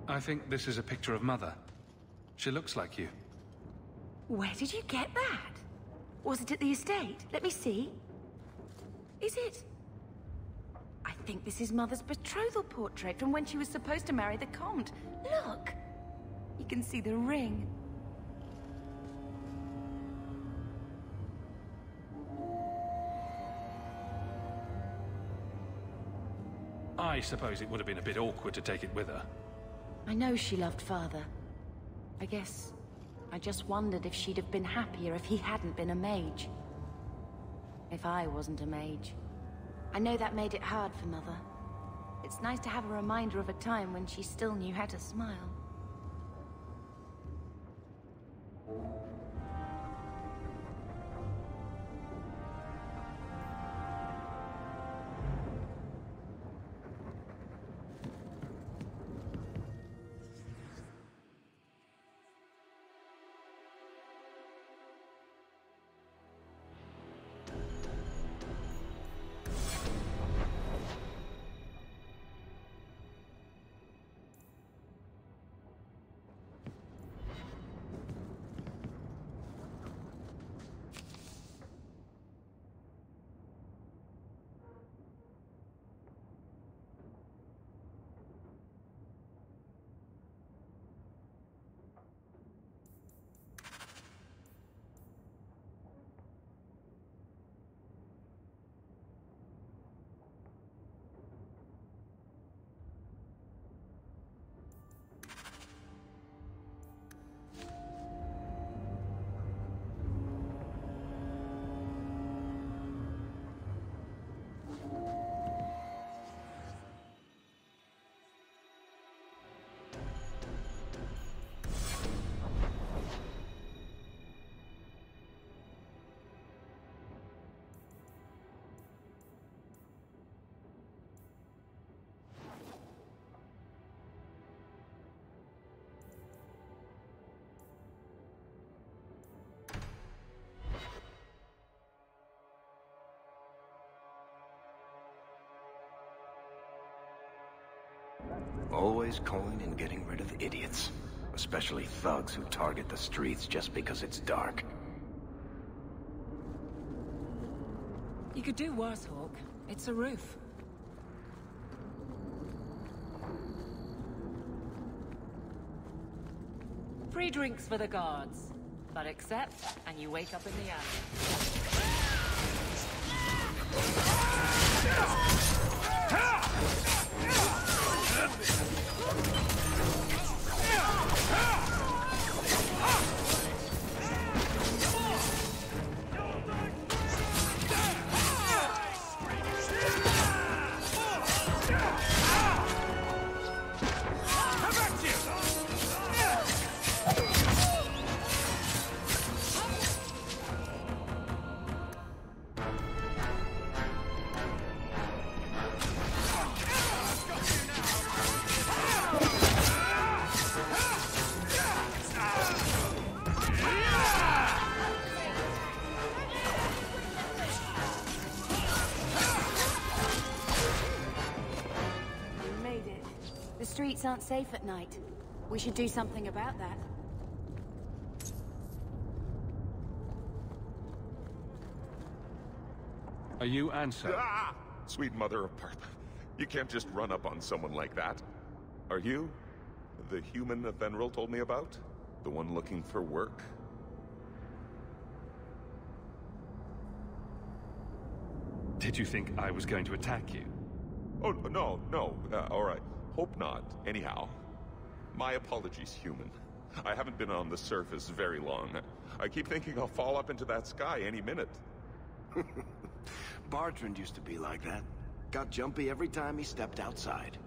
I think this is a picture of Mother. She looks like you. Where did you get that? Was it at the estate? Let me see. Is it? I think this is Mother's betrothal portrait from when she was supposed to marry the Comte. Look! You can see the ring. I suppose it would have been a bit awkward to take it with her. I know she loved Father. I guess I just wondered if she'd have been happier if he hadn't been a mage. If I wasn't a mage. I know that made it hard for Mother. It's nice to have a reminder of a time when she still knew how to smile. Always calling and getting rid of idiots. Especially thugs who target the streets just because it's dark. You could do worse, Hawke. It's a roof. Free drinks for the guards. But accept, and you wake up in the streets aren't safe at night. We should do something about that. Are you Ansel? Ah! Sweet mother of Parth. You can't just run up on someone like that. Are you the human that Fenris told me about? The one looking for work? Did you think I was going to attack you? Oh, no, no. All right. Hope not. Anyhow, my apologies, human. I haven't been on the surface very long. I keep thinking I'll fall up into that sky any minute. Bartrand used to be like that. Got jumpy every time he stepped outside.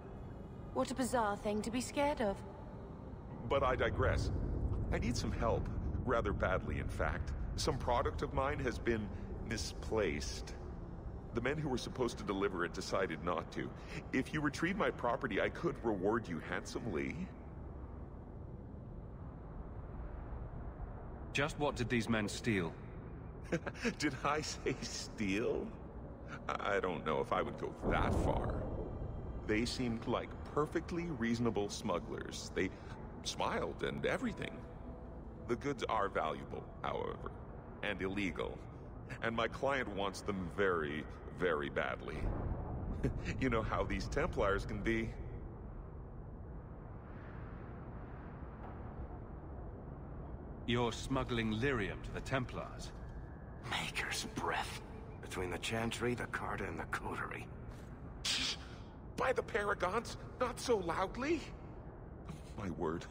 What a bizarre thing to be scared of. But I digress. I need some help. Rather badly, in fact. Some product of mine has been misplaced. The men who were supposed to deliver it decided not to. If you retrieve my property, I could reward you handsomely. Just what did these men steal? Did I say steal? I don't know if I would go that far. They seemed like perfectly reasonable smugglers. They smiled and everything. The goods are valuable, however, and illegal. And my client wants them very, very badly. You know how these Templars can be. You're smuggling lyrium to the Templars. Maker's breath. Between the Chantry, the Carta, and the Coterie. By the Paragons, not so loudly. My word.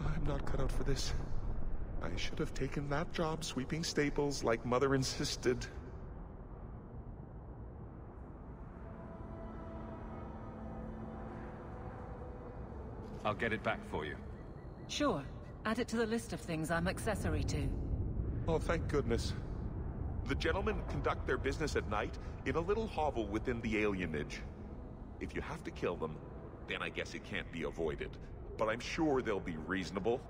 I'm not cut out for this. I should have taken that job sweeping stables like Mother insisted. I'll get it back for you. Sure. Add it to the list of things I'm accessory to. Oh, thank goodness. The gentlemen conduct their business at night in a little hovel within the alienage. If you have to kill them, then I guess it can't be avoided. But I'm sure they'll be reasonable.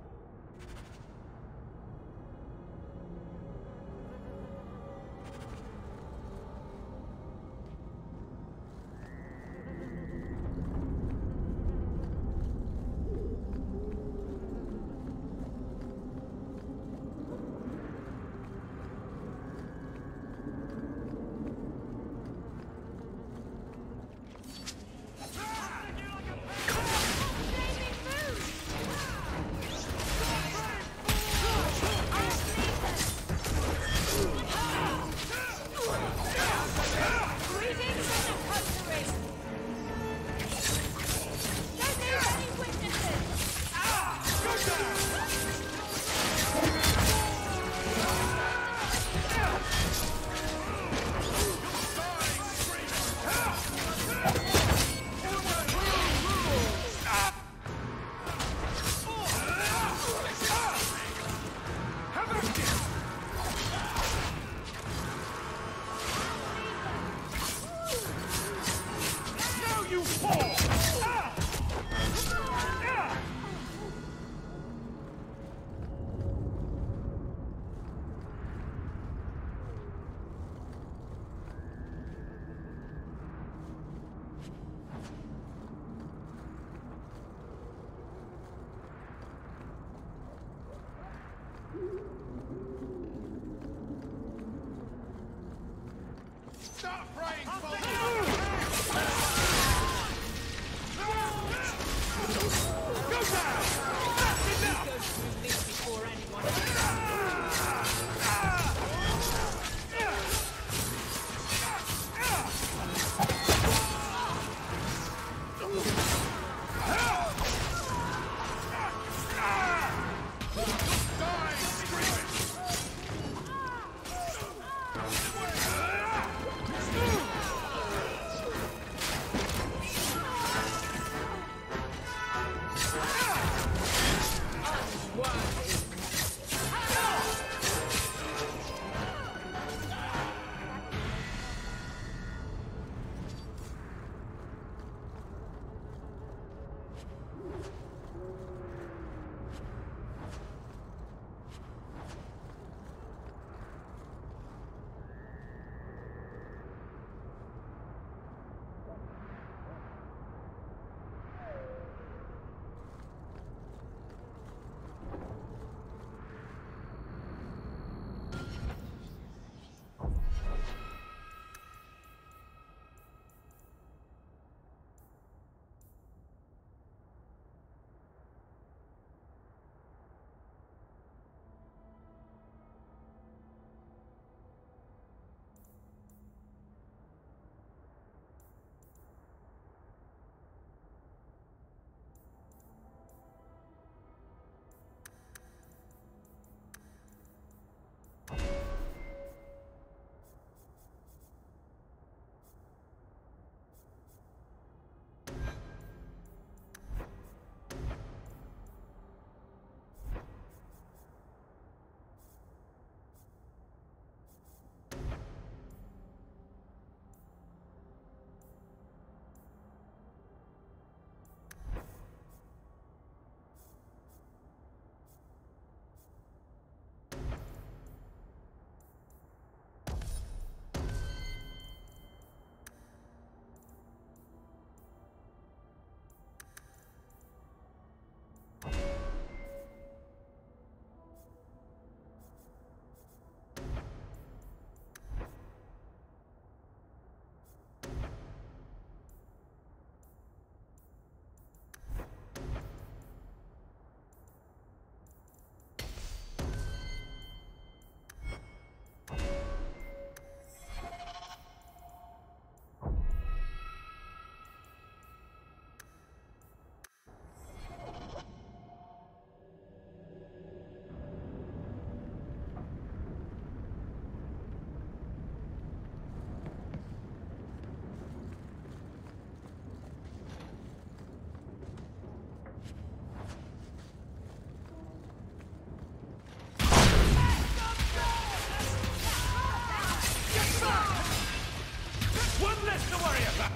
to worry about.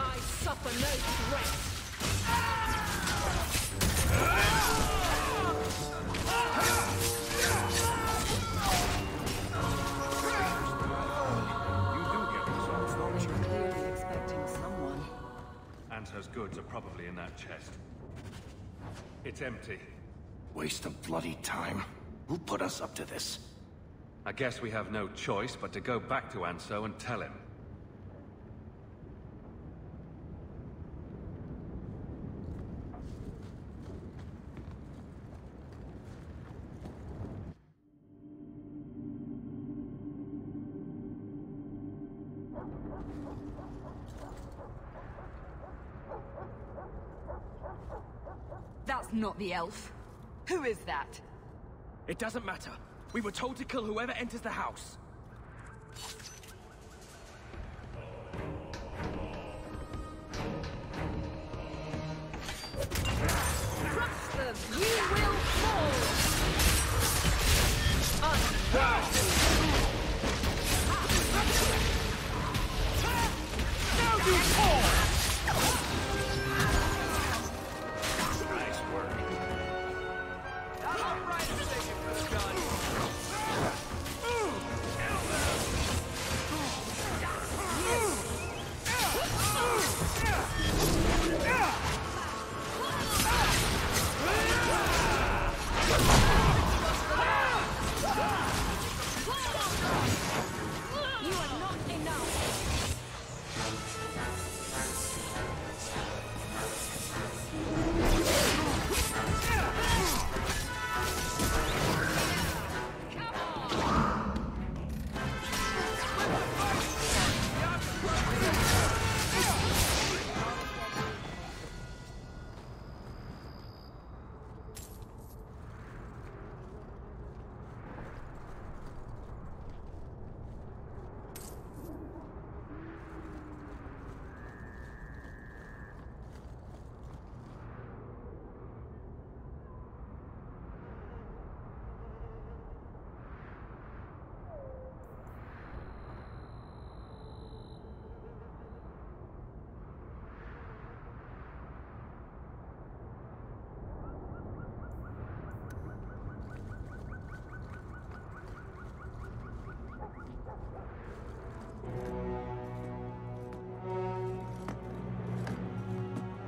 I suffer no threat. Clearly expecting someone. Anso's goods are probably in that chest. It's empty. Waste of bloody time. Who put us up to this? I guess we have no choice but to go back to Anso and tell him. That's not the elf. Who is that? It doesn't matter. We were told to kill whoever enters the house. Crush them! You will fall! Now you fall! Nice work. All right, I think you could have done. You are not enough!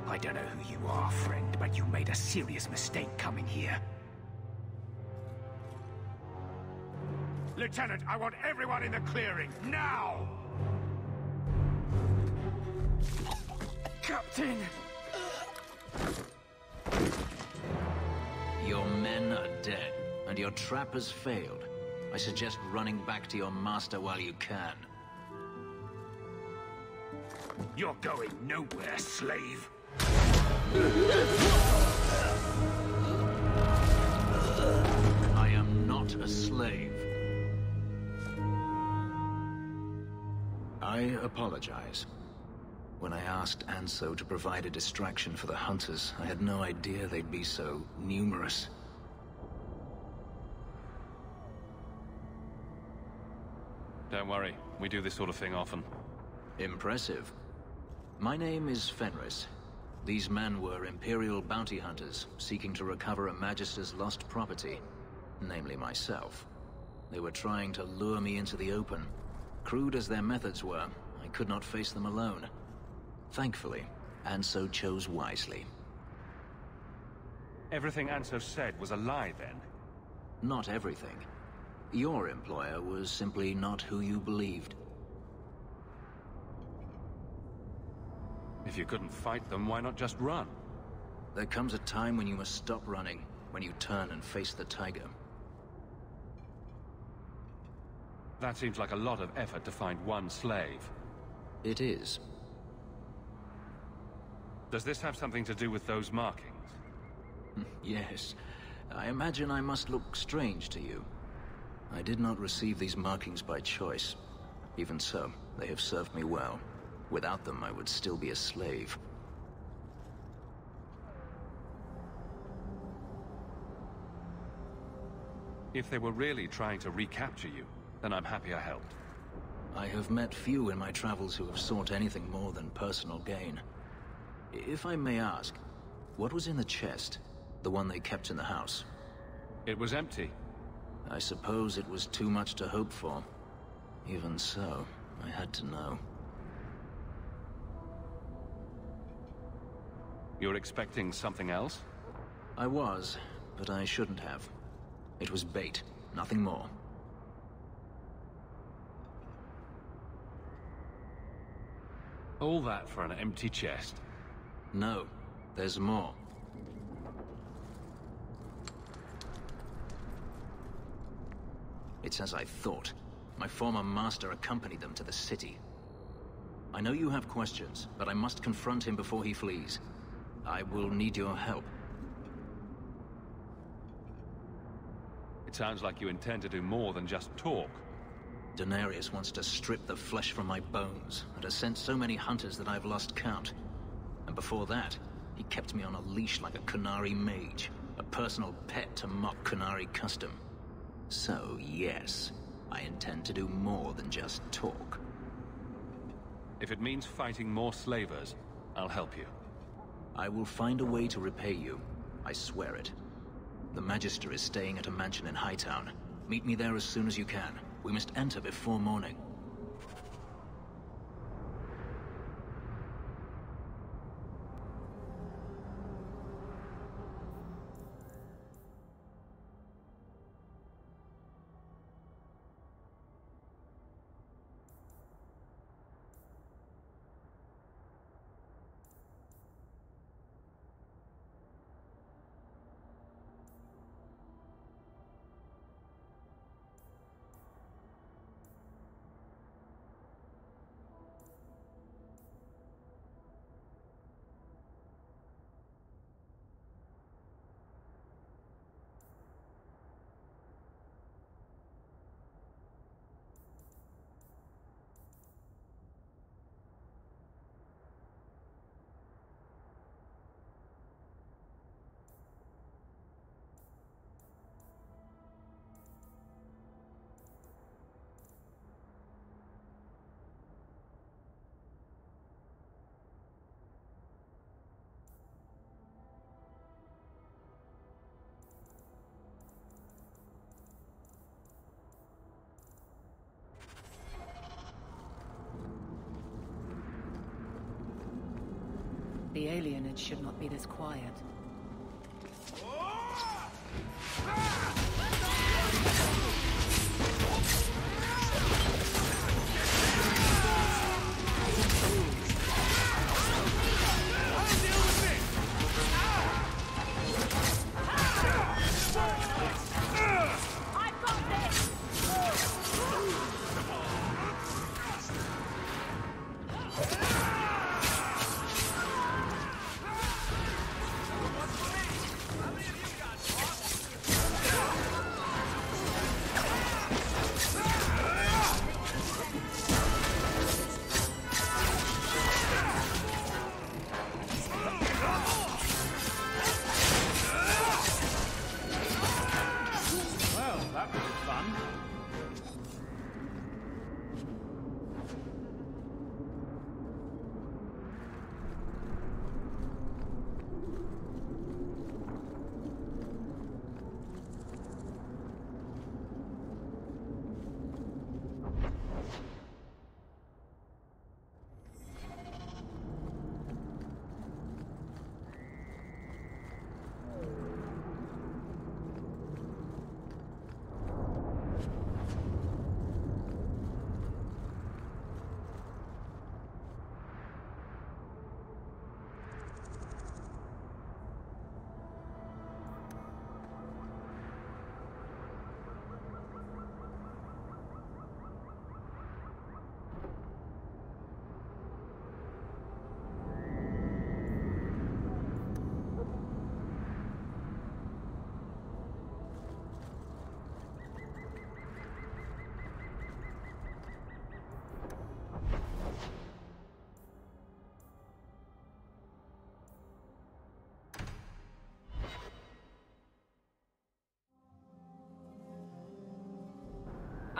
I don't know who you are, friend, but you made a serious mistake coming here. Lieutenant, I want everyone in the clearing, now! Captain! Your men are dead, and your trap has failed. I suggest running back to your master while you can. You're going nowhere, slave! I am not a slave. I apologize. When I asked Anso to provide a distraction for the hunters, I had no idea they'd be so numerous. Don't worry, we do this sort of thing often. Impressive. My name is Fenris. These men were Imperial bounty hunters, seeking to recover a Magister's lost property, namely myself. They were trying to lure me into the open. Crude as their methods were, I could not face them alone. Thankfully, Anso chose wisely. Everything Anso said was a lie, then? Not everything. Your employer was simply not who you believed. If you couldn't fight them, why not just run? There comes a time when you must stop running, when you turn and face the tiger. That seems like a lot of effort to find one slave. It is. Does this have something to do with those markings? Yes. I imagine I must look strange to you. I did not receive these markings by choice. Even so, they have served me well. Without them, I would still be a slave. If they were really trying to recapture you, then I'm happy I helped. I have met few in my travels who have sought anything more than personal gain. If I may ask, what was in the chest? The one they kept in the house? It was empty. I suppose it was too much to hope for. Even so, I had to know. You're expecting something else? I was, but I shouldn't have. It was bait, nothing more. All that for an empty chest? No, there's more. It's as I thought. My former master accompanied them to the city. I know you have questions, but I must confront him before he flees. I will need your help. It sounds like you intend to do more than just talk. Daenerys wants to strip the flesh from my bones, and has sent so many hunters that I've lost count. And before that, he kept me on a leash like a Qunari mage, a personal pet to mock Qunari custom. So, yes, I intend to do more than just talk. If it means fighting more slavers, I'll help you. I will find a way to repay you. I swear it. The Magister is staying at a mansion in Hightown. Meet me there as soon as you can. We must enter before morning. The alienage should not be this quiet.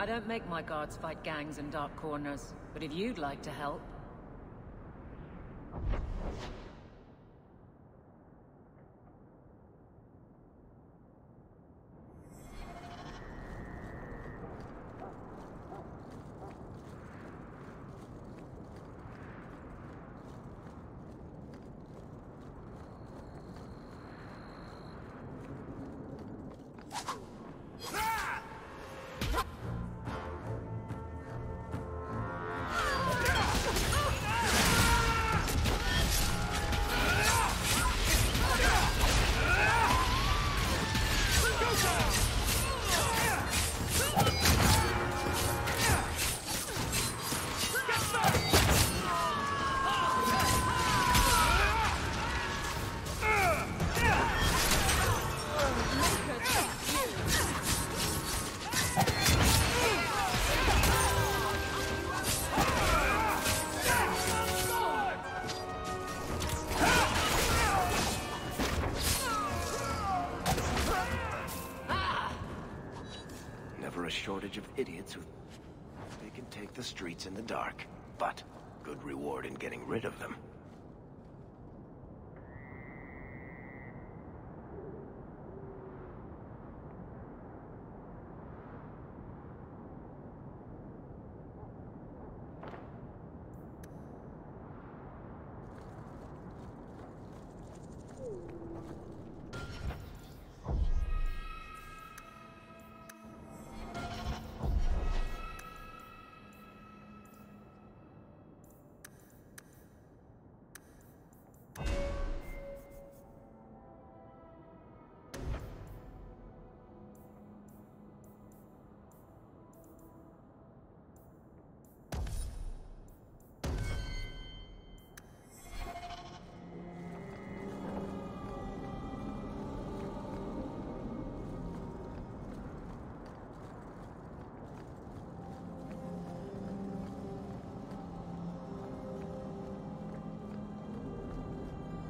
I don't make my guards fight gangs in dark corners, but if you'd like to help... Shortage of idiots who they can take the streets in the dark, but good reward in getting rid of them.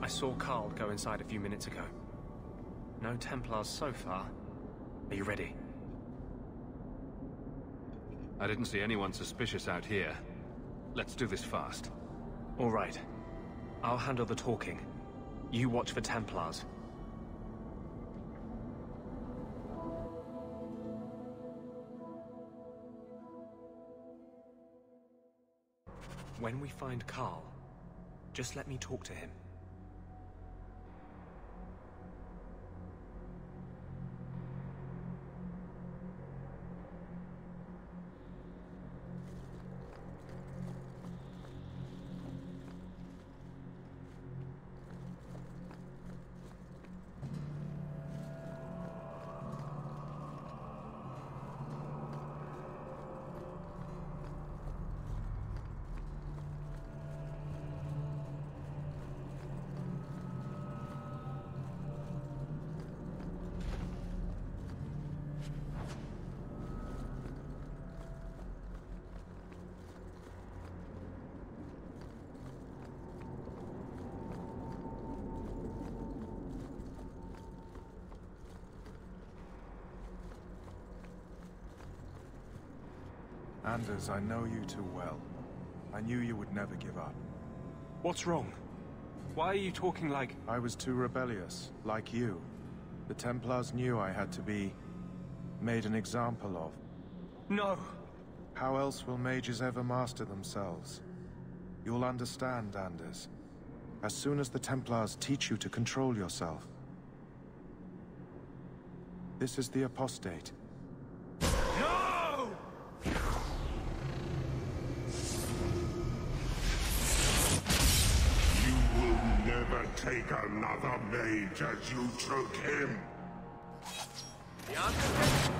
I saw Carl go inside a few minutes ago. No Templars so far. Are you ready? I didn't see anyone suspicious out here. Let's do this fast. All right. I'll handle the talking. You watch for Templars. When we find Carl, just let me talk to him. Anders, I know you too well. I knew you would never give up. What's wrong? Why are you talking like... I was too rebellious, like you. The Templars knew I had to be... made an example of. No! How else will mages ever master themselves? You'll understand, Anders. As soon as the Templars teach you to control yourself. This is the apostate. No! You will never take another mage as you took him. The answer?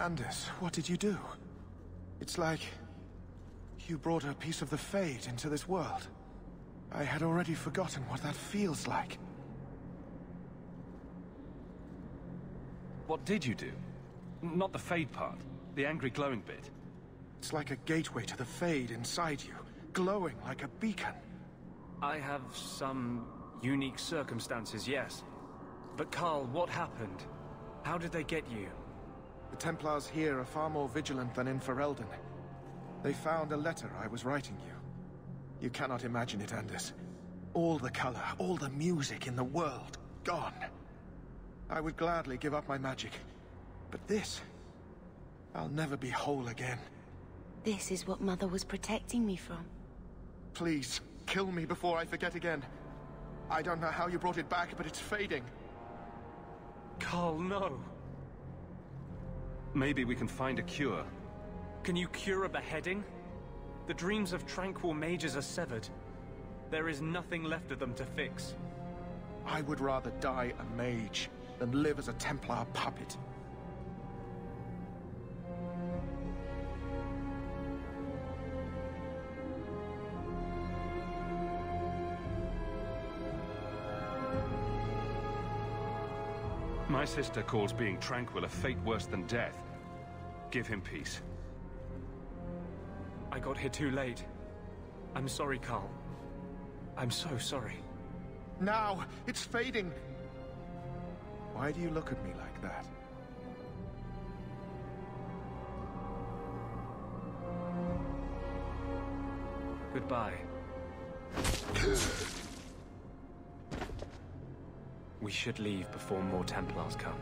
Anders, what did you do? It's like you brought a piece of the Fade into this world. I had already forgotten what that feels like. What did you do? Not the Fade part, the angry glowing bit. It's like a gateway to the Fade inside you, glowing like a beacon. I have some unique circumstances, yes. But Carl, what happened? How did they get you? The Templars here are far more vigilant than in Ferelden. They found a letter I was writing you. You cannot imagine it, Anders. All the color, all the music in the world, gone. I would gladly give up my magic. But this... I'll never be whole again. This is what Mother was protecting me from. Please, kill me before I forget again. I don't know how you brought it back, but it's fading. Carl, no. Maybe we can find a cure. Can you cure a beheading? The dreams of tranquil mages are severed. There is nothing left of them to fix. I would rather die a mage than live as a Templar puppet. My sister calls being tranquil a fate worse than death. Give him peace. I got here too late. I'm sorry, Carl. I'm so sorry. Now! It's fading! Why do you look at me like that? Goodbye. We should leave before more Templars come.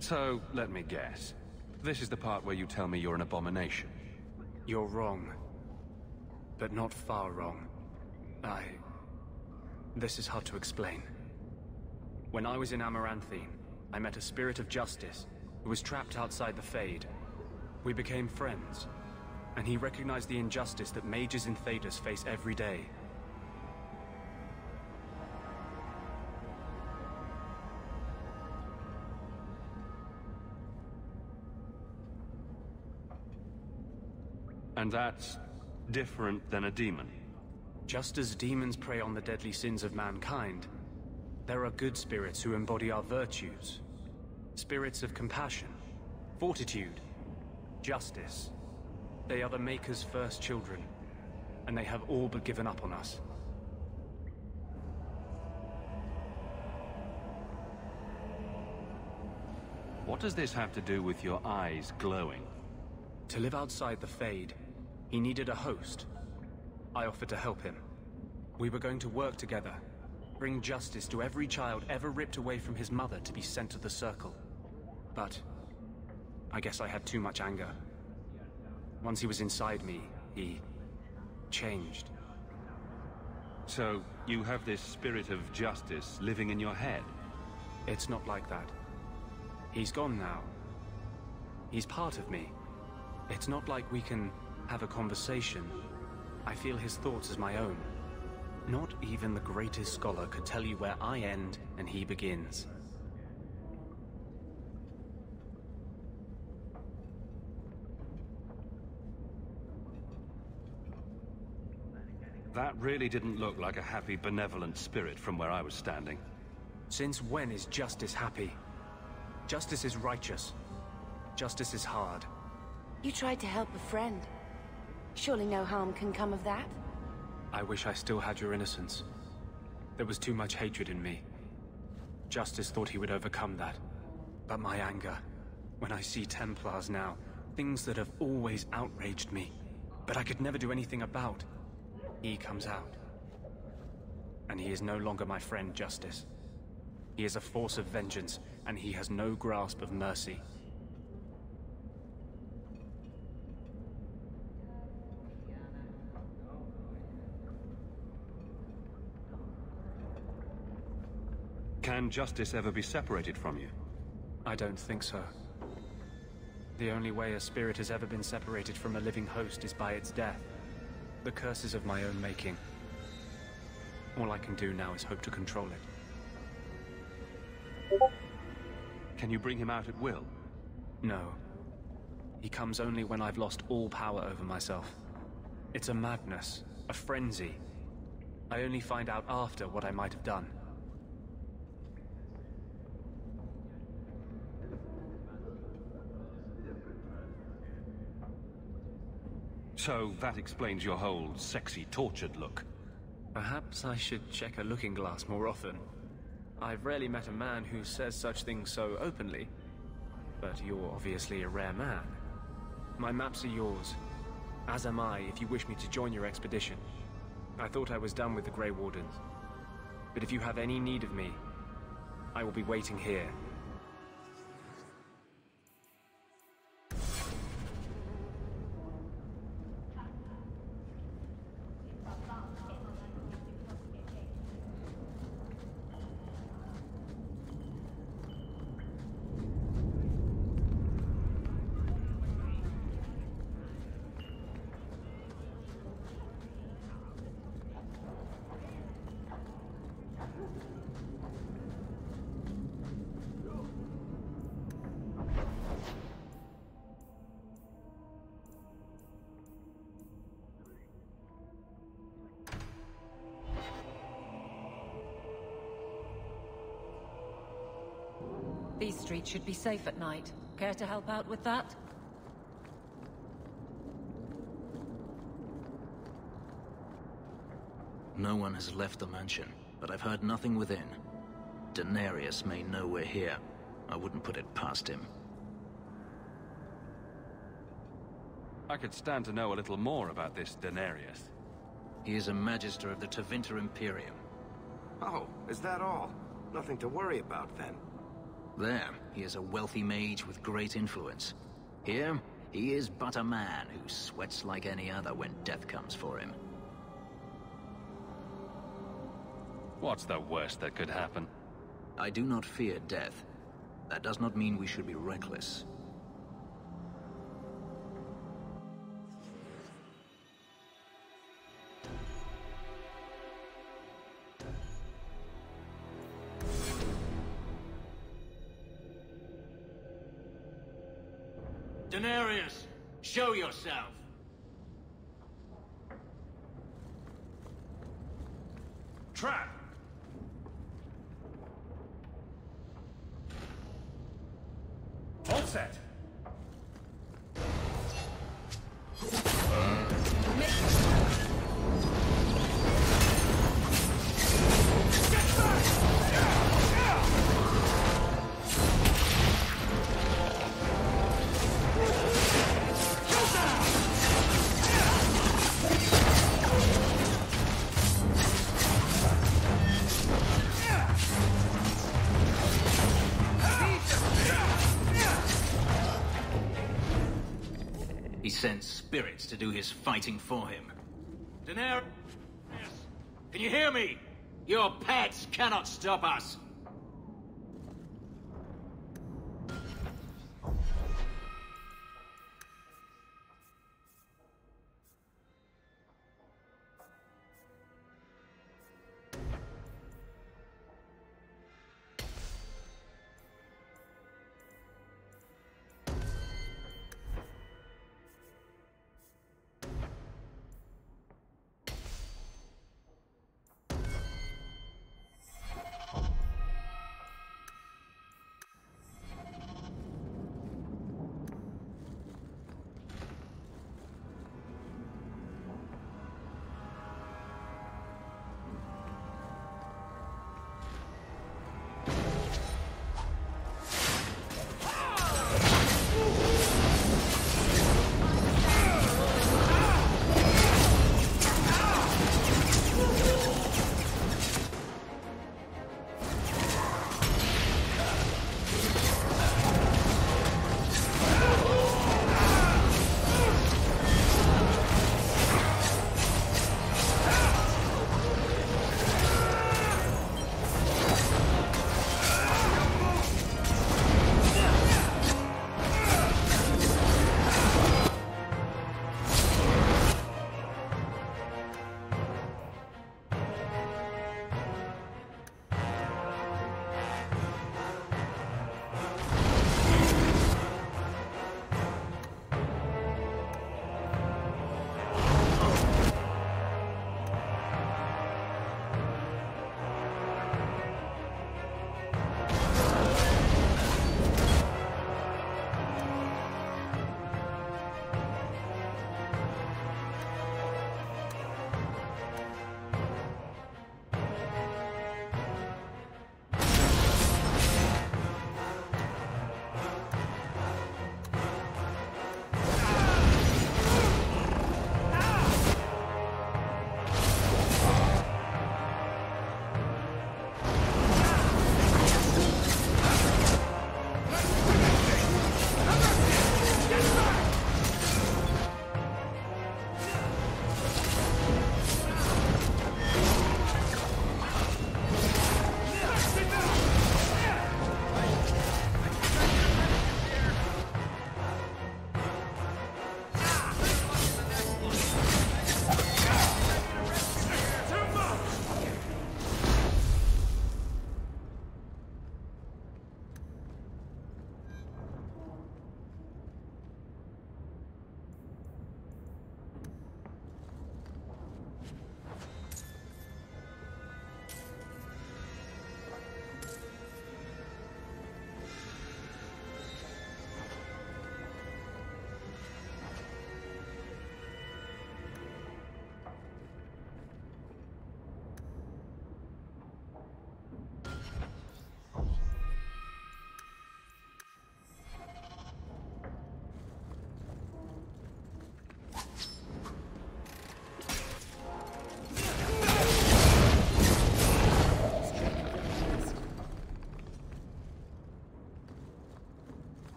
So, let me guess. This is the part where you tell me you're an abomination. You're wrong. But not far wrong. This is hard to explain. When I was in Amaranthine, I met a spirit of justice who was trapped outside the Fade. We became friends, and he recognized the injustice that mages in Thedas face every day. And that's different than a demon? Just as demons prey on the deadly sins of mankind, there are good spirits who embody our virtues. Spirits of compassion, fortitude, justice. They are the Maker's first children, and they have all but given up on us. What does this have to do with your eyes glowing? To live outside the Fade, he needed a host. I offered to help him. We were going to work together, bring justice to every child ever ripped away from his mother to be sent to the Circle. But I guess I had too much anger. Once he was inside me, he changed. So, you have this spirit of justice living in your head? It's not like that. He's gone now. He's part of me. It's not like we can have a conversation. I feel his thoughts as my own. Not even the greatest scholar could tell you where I end and he begins. That really didn't look like a happy, benevolent spirit from where I was standing. Since when is justice happy? Justice is righteous. Justice is hard. You tried to help a friend. Surely no harm can come of that? I wish I still had your innocence. There was too much hatred in me. Justice thought he would overcome that. But my anger, when I see Templars now, things that have always outraged me, but I could never do anything about, he comes out. And he is no longer my friend, Justice. He is a force of vengeance, and he has no grasp of mercy. Can justice ever be separated from you? I don't think so. The only way a spirit has ever been separated from a living host is by its death. The curse is of my own making. All I can do now is hope to control it. Can you bring him out at will? No. He comes only when I've lost all power over myself. It's a madness, a frenzy. I only find out after what I might have done. So that explains your whole sexy, tortured look. Perhaps I should check a looking glass more often. I've rarely met a man who says such things so openly. But you're obviously a rare man. My maps are yours, as am I if you wish me to join your expedition. I thought I was done with the Grey Wardens. But if you have any need of me, I will be waiting here. These streets should be safe at night. Care to help out with that? No one has left the mansion, but I've heard nothing within. Denarius may know we're here. I wouldn't put it past him. I could stand to know a little more about this Denarius. He is a Magister of the Tevinter Imperium. Oh, is that all? Nothing to worry about, then. There, he is a wealthy mage with great influence. Here, he is but a man who sweats like any other when death comes for him. What's the worst that could happen? I do not fear death. That does not mean we should be reckless. Denarius, show yourself! Trap! All set! He sends spirits to do his fighting for him. Denarius! Can you hear me? Your pets cannot stop us!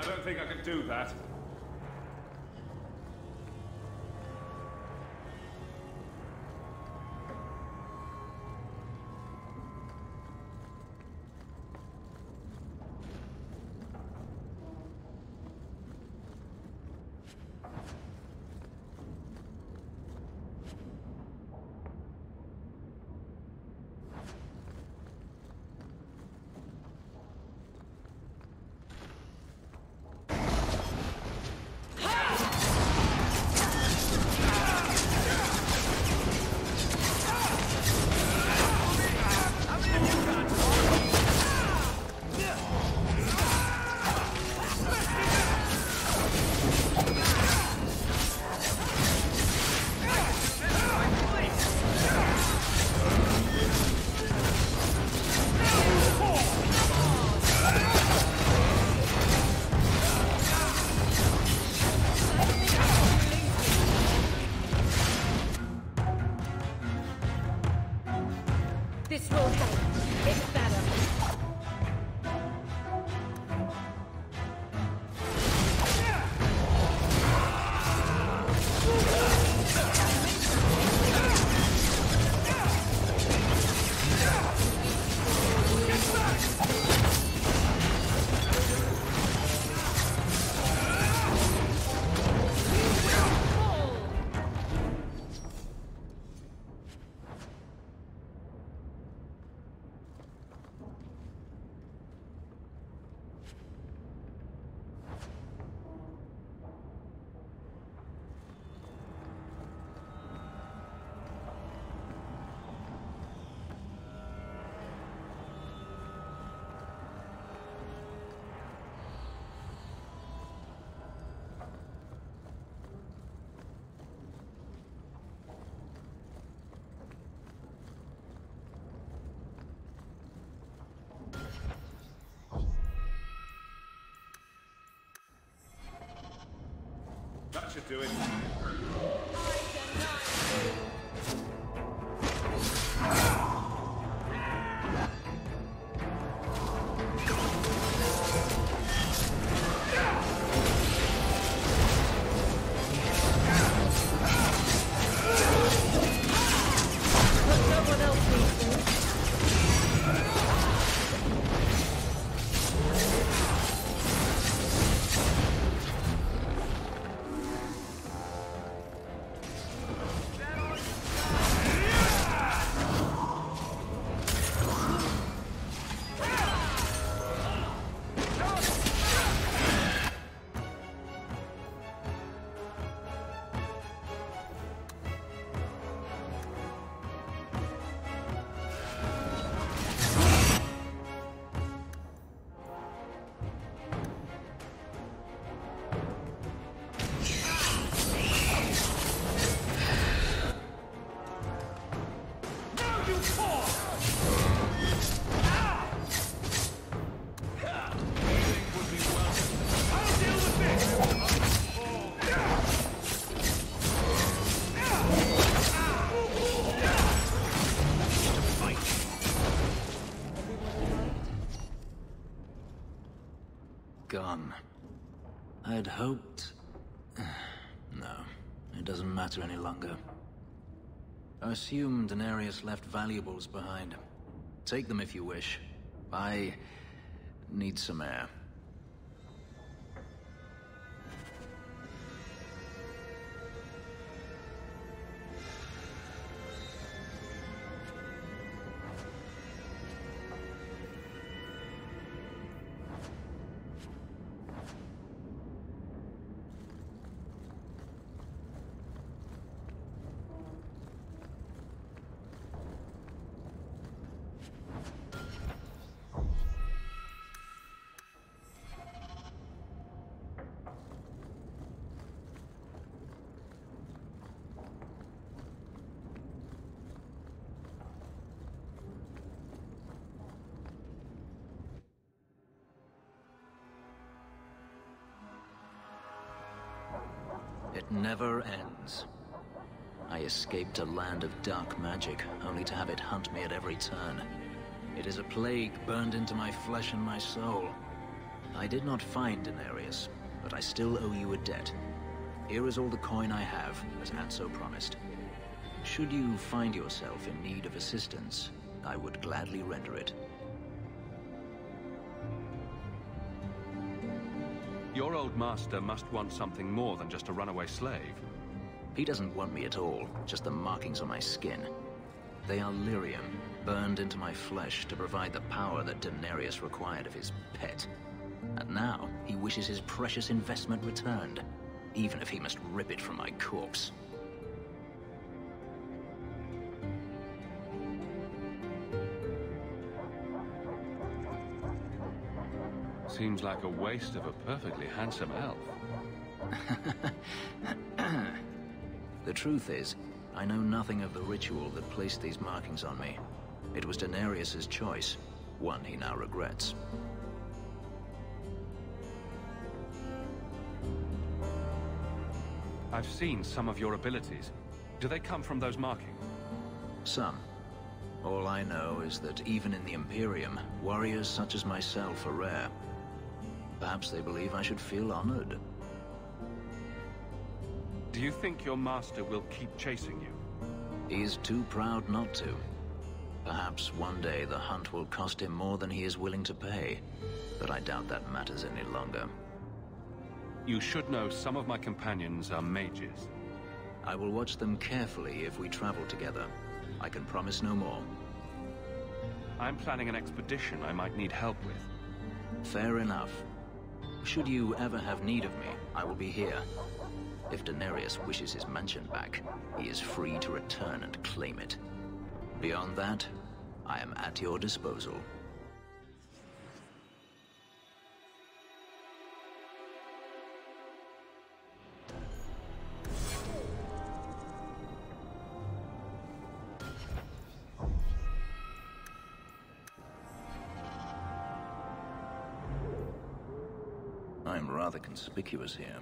I don't think I can do that. This will help. It's better. That should do it. Gone. I'd hoped... No, it doesn't matter any longer. I assume Daenerys left valuables behind. Take them if you wish. I need some air. It never ends. I escaped a land of dark magic, only to have it hunt me at every turn. It is a plague burned into my flesh and my soul. I did not find Denarius, but I still owe you a debt. Here is all the coin I have, as Anso promised. Should you find yourself in need of assistance, I would gladly render it. Your old master must want something more than just a runaway slave. He doesn't want me at all, just the markings on my skin. They are lyrium, burned into my flesh to provide the power that Denarius required of his pet. And now, he wishes his precious investment returned, even if he must rip it from my corpse. Seems like a waste of a perfectly handsome elf. The truth is, I know nothing of the ritual that placed these markings on me. It was Denarius's choice, one he now regrets. I've seen some of your abilities. Do they come from those markings? Some. All I know is that even in the Imperium, warriors such as myself are rare. Perhaps they believe I should feel honored. Do you think your master will keep chasing you? He is too proud not to. Perhaps one day the hunt will cost him more than he is willing to pay, but I doubt that matters any longer. You should know some of my companions are mages. I will watch them carefully if we travel together. I can promise no more. I'm planning an expedition I might need help with. Fair enough. Should you ever have need of me, I will be here. If Denarius wishes his mansion back, he is free to return and claim it. Beyond that, I am at your disposal. I'm rather conspicuous here.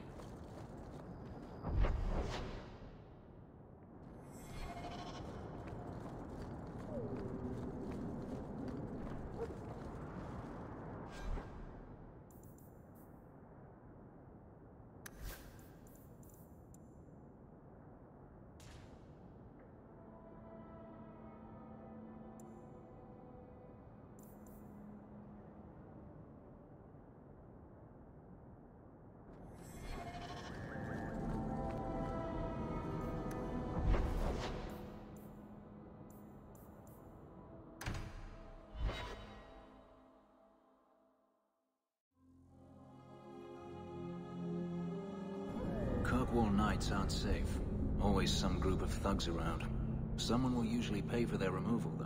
Kirkwall nights aren't safe. Always some group of thugs around. Someone will usually pay for their removal, though.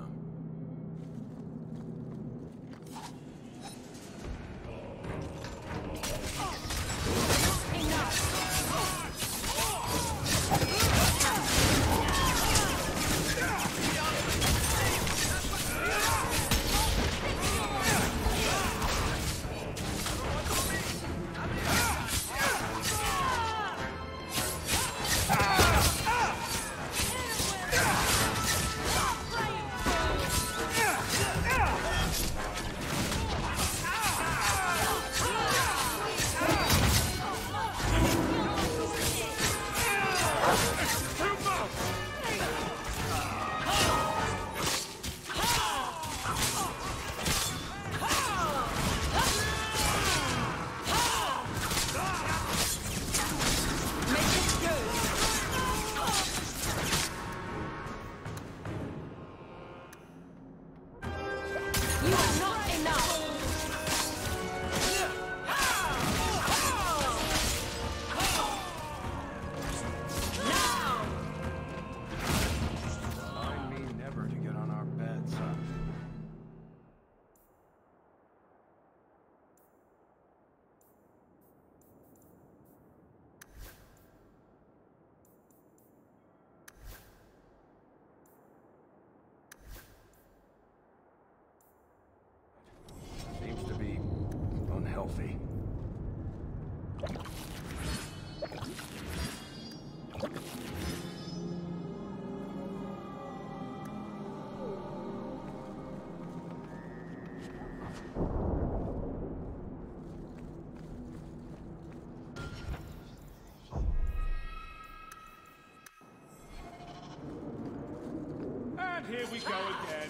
here we go again.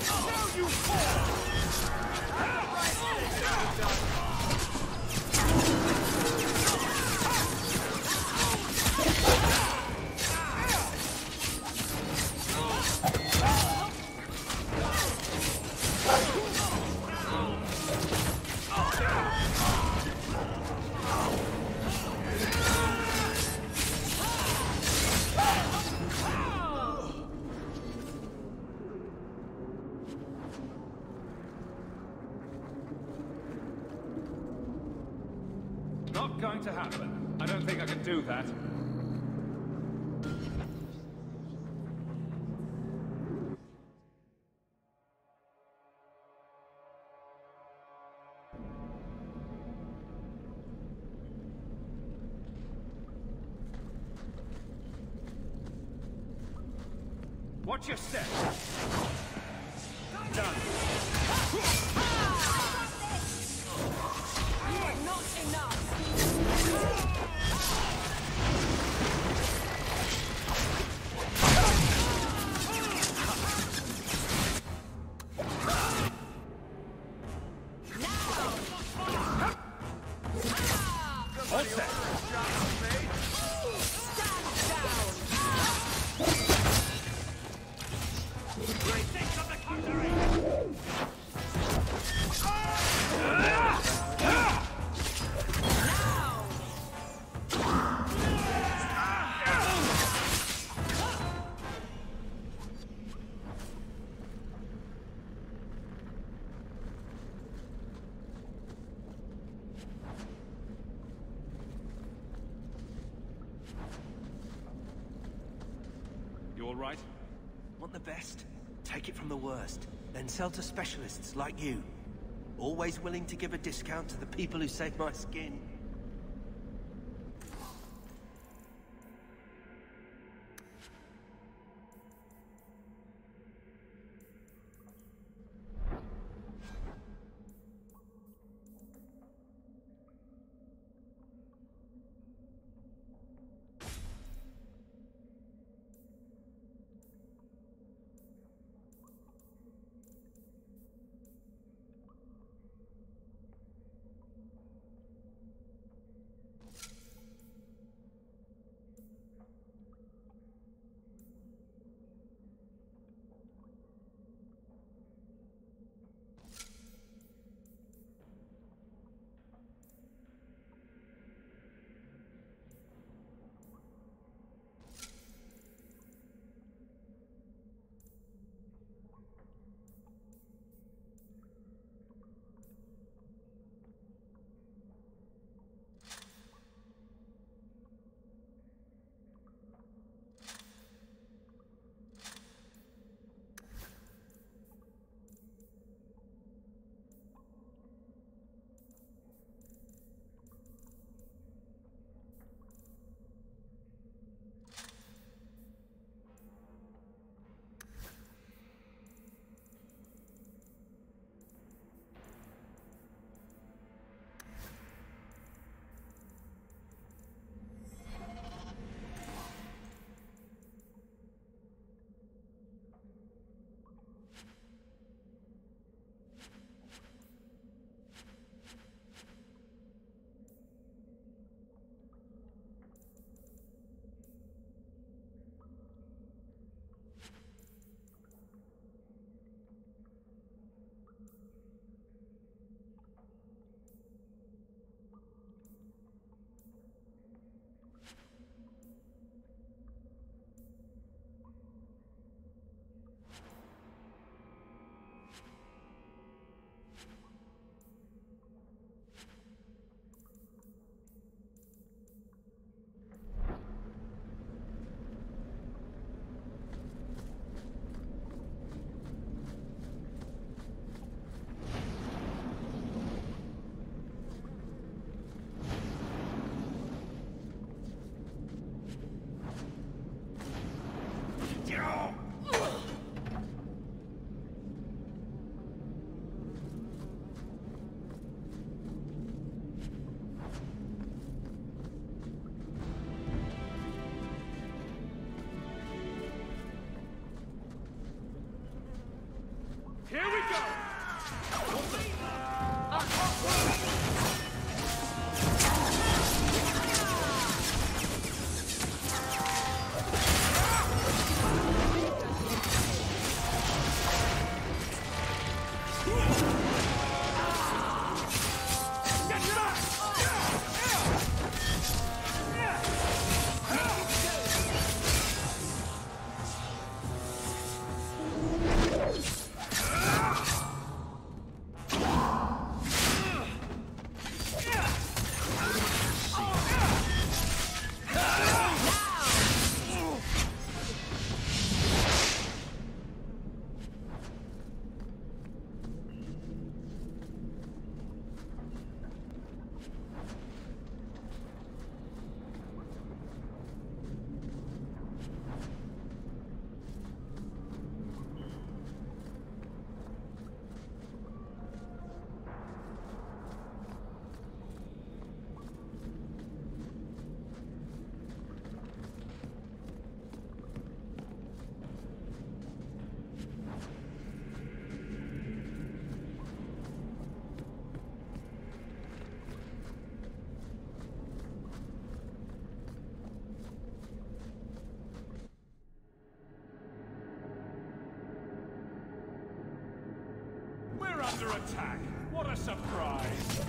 Now you fall! Not going to happen. I don't think I can do that. Watch your step. Done. Not enough. All set. You all right? Want the best? Take it from the worst. Then sell to specialists like you. Always willing to give a discount to the people who save my skin. Here we go! We're under attack. What a surprise.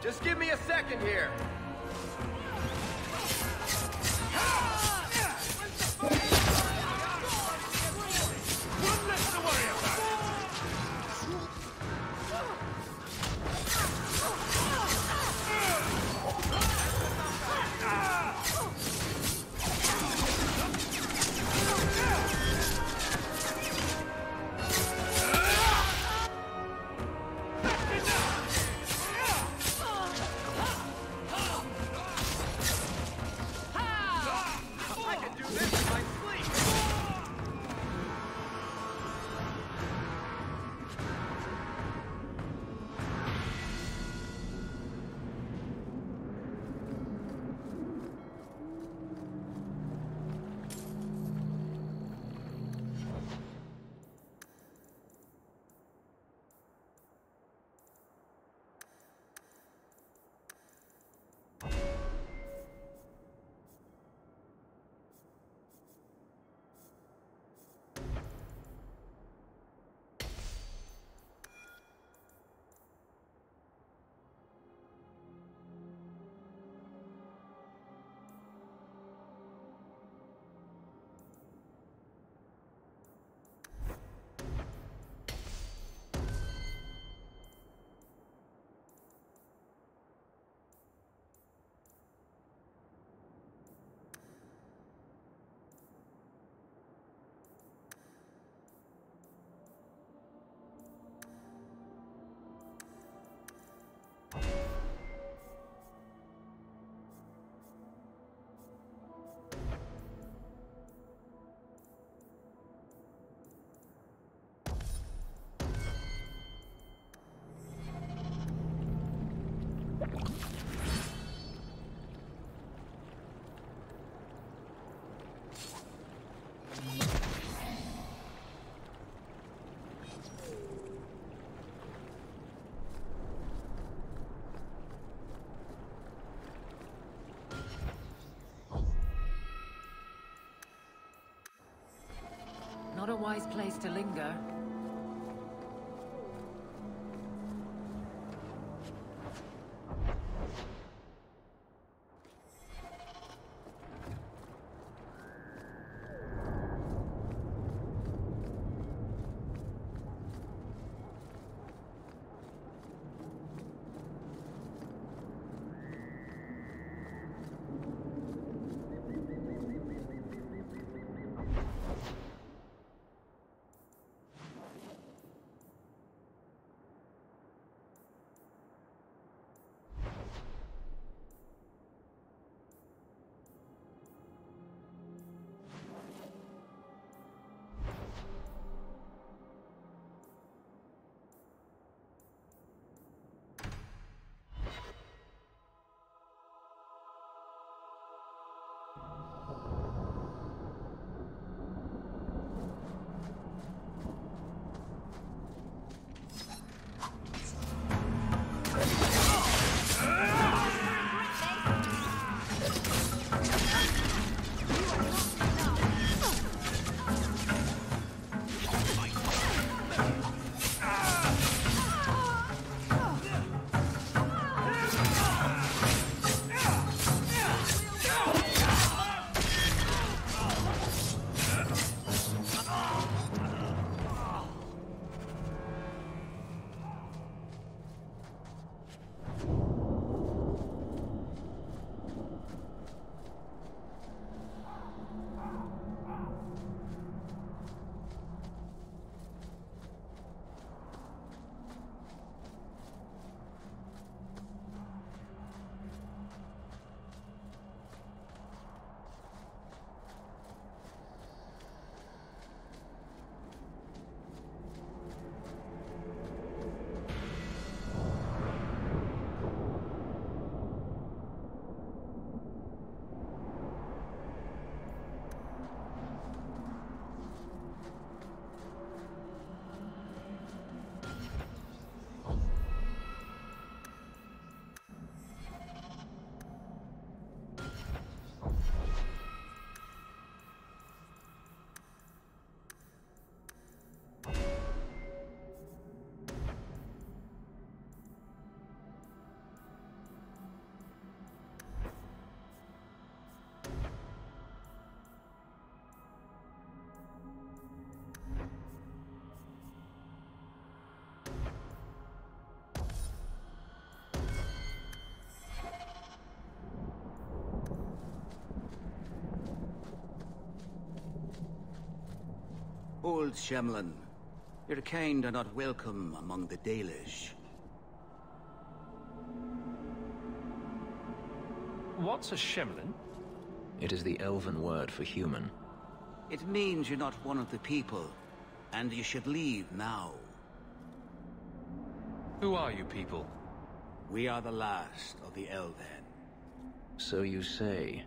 Just give me a second here. Not a wise place to linger. Behold, Shemlin. Your kind are not welcome among the Dalish. What's a Shemlin? It is the elven word for human. It means you're not one of the people, and you should leave now. Who are you people? We are the last of the Elven. So you say,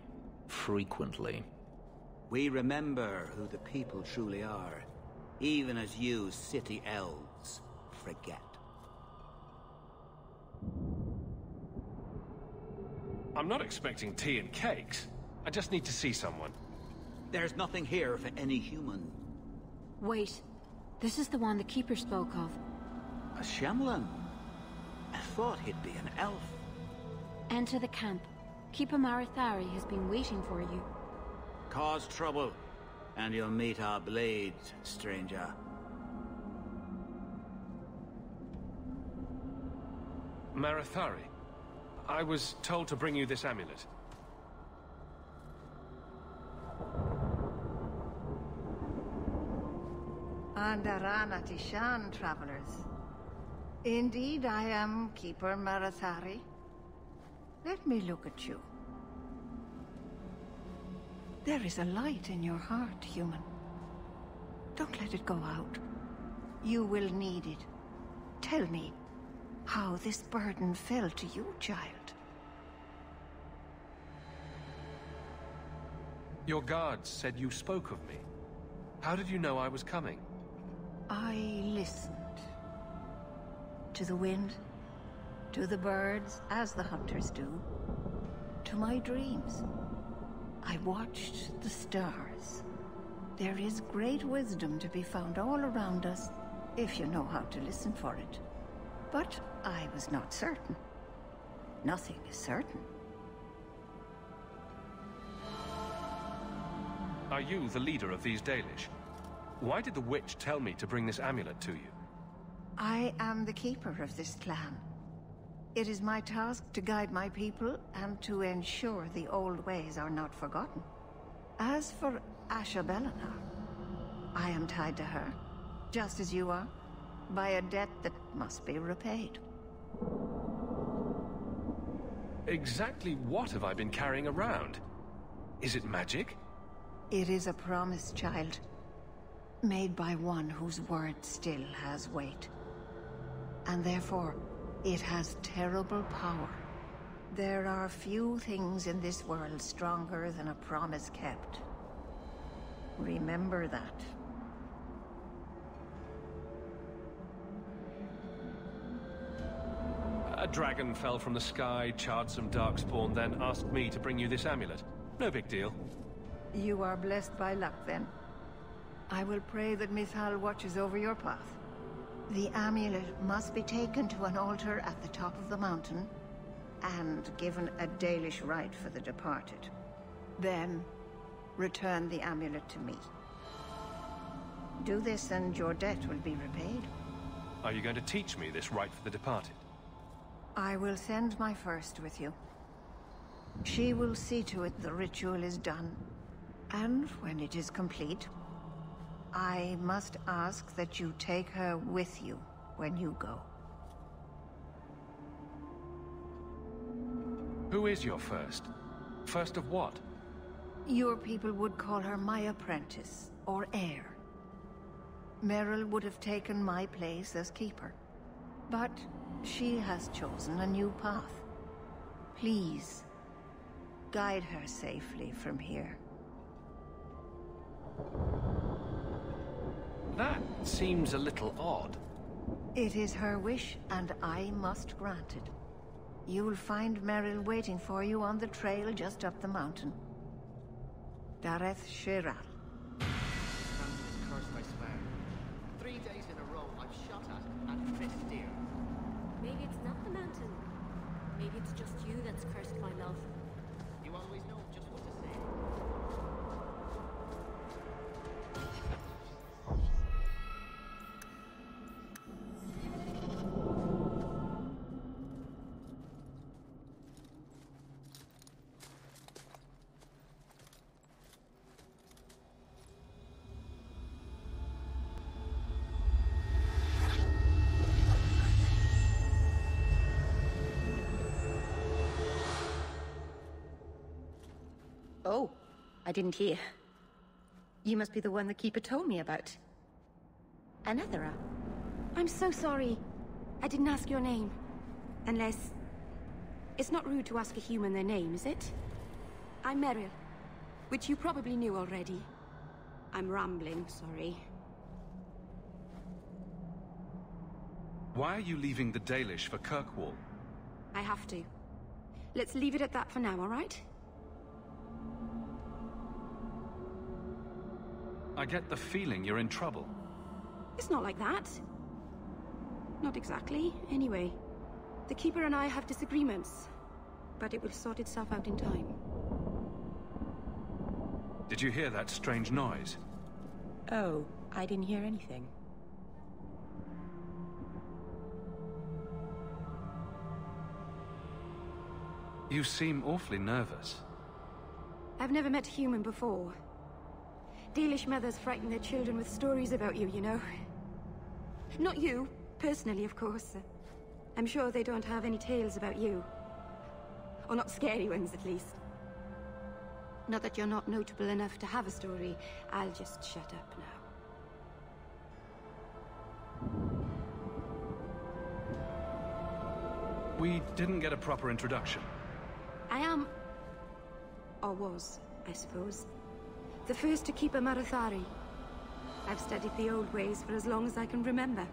frequently. We remember who the people truly are, even as you city elves forget. I'm not expecting tea and cakes. I just need to see someone. There's nothing here for any human. Wait. This is the one the Keeper spoke of. A Shemlin? I thought he'd be an elf. Enter the camp. Keeper Marathari has been waiting for you. Cause trouble, and you'll meet our blades, stranger. Marathari, I was told to bring you this amulet. Andarana Tishan, travelers. Indeed, I am Keeper Marathari. Let me look at you. There is a light in your heart, human. Don't let it go out. You will need it. Tell me how this burden fell to you, child. Your guards said you spoke of me. How did you know I was coming? I listened. To the wind, to the birds, as the hunters do, to my dreams. I watched the stars. There is great wisdom to be found all around us, if you know how to listen for it. But I was not certain. Nothing is certain. Are you the leader of these Dalish? Why did the witch tell me to bring this amulet to you? I am the keeper of this clan. It is my task to guide my people and to ensure the old ways are not forgotten. As for Asha Bellinar, I am tied to her, just as you are, by a debt that must be repaid. Exactly what have I been carrying around? Is it magic? It is a promise, child, made by one whose word still has weight. And therefore, it has terrible power. There are few things in this world stronger than a promise kept. Remember that. A dragon fell from the sky, charred some darkspawn, then asked me to bring you this amulet. No big deal. You are blessed by luck, then. I will pray that Mithal watches over your path. The amulet must be taken to an altar at the top of the mountain, and given a Dalish rite for the departed. Then, return the amulet to me. Do this and your debt will be repaid. Are you going to teach me this rite for the departed? I will send my first with you. She will see to it the ritual is done, and when it is complete, I must ask that you take her with you when you go. Who is your first? First of what? Your people would call her my apprentice, or heir. Merrill would have taken my place as keeper, but she has chosen a new path. Please, guide her safely from here. That seems a little odd. It is her wish, and I must grant it. You will find Merrill waiting for you on the trail just up the mountain. Dareth Shiral. Cursed, I swear. 3 days in a row, I've shot at and missed deer. Maybe it's not the mountain. Maybe it's just you that's cursed by love. You always know just what to say. Oh, I didn't hear. You must be the one the Keeper told me about. Another. I'm so sorry. I didn't ask your name. Unless... It's not rude to ask a human their name, is it? I'm Merrill, which you probably knew already. I'm rambling, sorry. Why are you leaving the Dalish for Kirkwall? I have to. Let's leave it at that for now, all right? I get the feeling you're in trouble. It's not like that. Not exactly, anyway. The Keeper and I have disagreements, but it will sort itself out in time. Did you hear that strange noise? Oh, I didn't hear anything. You seem awfully nervous. I've never met a human before. Dalish mothers frighten their children with stories about you, you know. Not you, personally, of course. I'm sure they don't have any tales about you. Or not scary ones, at least. Not that you're not notable enough to have a story. I'll just shut up now. We didn't get a proper introduction. I am... or was, I suppose. The first to keep a Marathari. I've studied the old ways for as long as I can remember.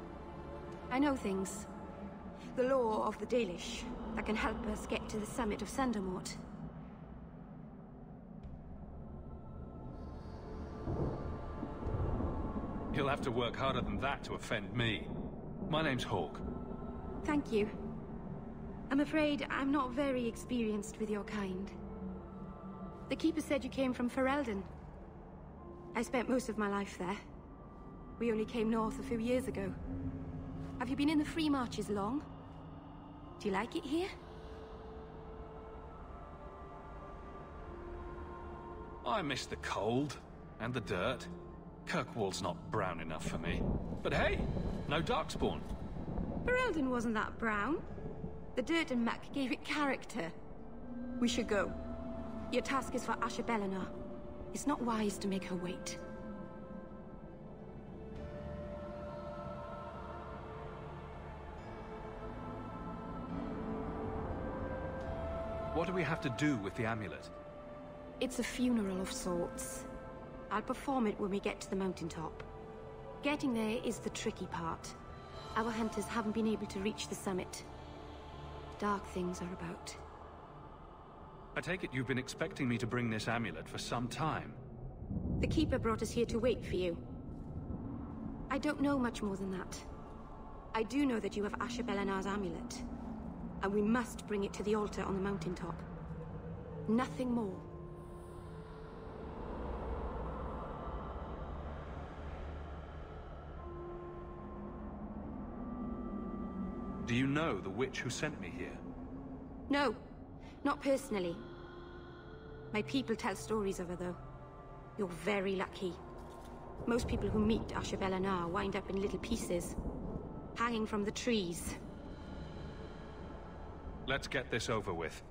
I know things. The law of the Dalish that can help us get to the summit of Sandamort. You'll have to work harder than that to offend me. My name's Hawke. Thank you. I'm afraid I'm not very experienced with your kind. The Keeper said you came from Ferelden. I spent most of my life there. We only came north a few years ago. Have you been in the Free Marches long? Do you like it here? I miss the cold and the dirt. Kirkwall's not brown enough for me. But hey, no Darkspawn. Ferelden wasn't that brown. The dirt and muck gave it character. We should go. Your task is for Asher Bellinar. It's not wise to make her wait. What do we have to do with the amulet? It's a funeral of sorts. I'll perform it when we get to the mountaintop. Getting there is the tricky part. Our hunters haven't been able to reach the summit. Dark things are about. I take it you've been expecting me to bring this amulet for some time. The Keeper brought us here to wait for you. I don't know much more than that. I do know that you have Asher Bellinar's amulet. And we must bring it to the altar on the mountaintop. Nothing more. Do you know the witch who sent me here? No, not personally. My people tell stories of her, though. You're very lucky. Most people who meet Asher Bellinar wind up in little pieces, hanging from the trees. Let's get this over with.